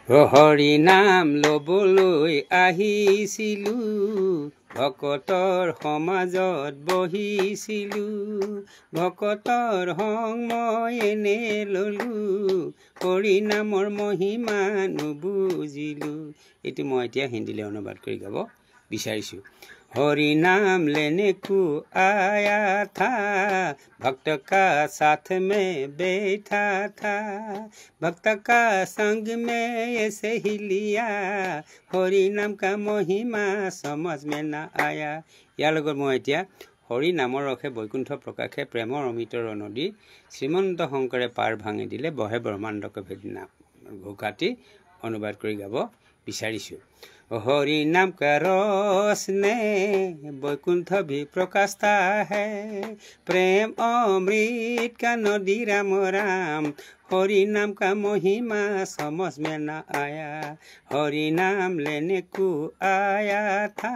হৰি নাম লবলৈ আহিছিলো ভকতৰ সমাজত বহিছিলো ভকতৰ সংগ মই এনে ললো হৰি নামৰ মহিমা নুবুজিলো। এইটো মই এতিয়া হিন্দীলৈ অনুবাদ কৰি গাব বিচাৰিছো। हरि नाम लेने को आया था भक्त का साथ में बैठा था भक्त का संग में ऐसे ही लिया हरि नाम का महिमा समझ में ना आया। यार लगत मैं এতিয়া हरि नाমৰ ৰসে বৈকুণ্ঠ প্ৰকাশে প্ৰেমৰ অমিতৰ নদী শ্ৰীমন্ত শংকৰে পাৰ ভাঙি দিলে বহে ব্ৰহ্মাণ্ডকে ভেদিনা ঘোকাটি অনুবাদ কৰি গাব বিচাৰিছো। हरि नाम का रस ने वैकुंठ भी प्रकाशता है प्रेम अमृत का नदी राम राम हरि नाम का महिमा समझ में न आया। हरि नाम लेने को आया था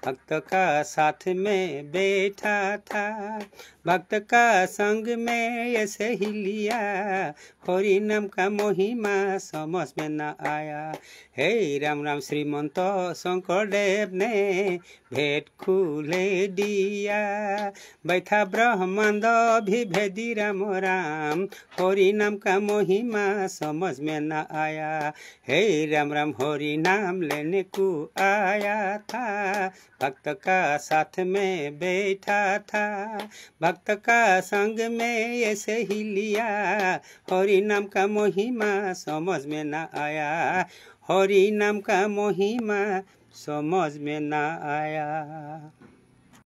भक्त का साथ में बैठा था भक्त का संग में ऐसे ही लिया हरि नाम का महिमा समझ में न आया। हे राम राम श्रीमंत शंकरदेव ने भेद खुले दिया बैठा ब्रह्मांड भी भेदी राम राम हरि नाम का महिमा समझ में न आया। हे राम राम हरि नाम लेने को आया था भक्त का साथ में बैठा था भक्त का संग में ऐसे ही लिया हरि नाम का महिमा समझ में न आया। हरि नाम का महिमा समझ में न आया।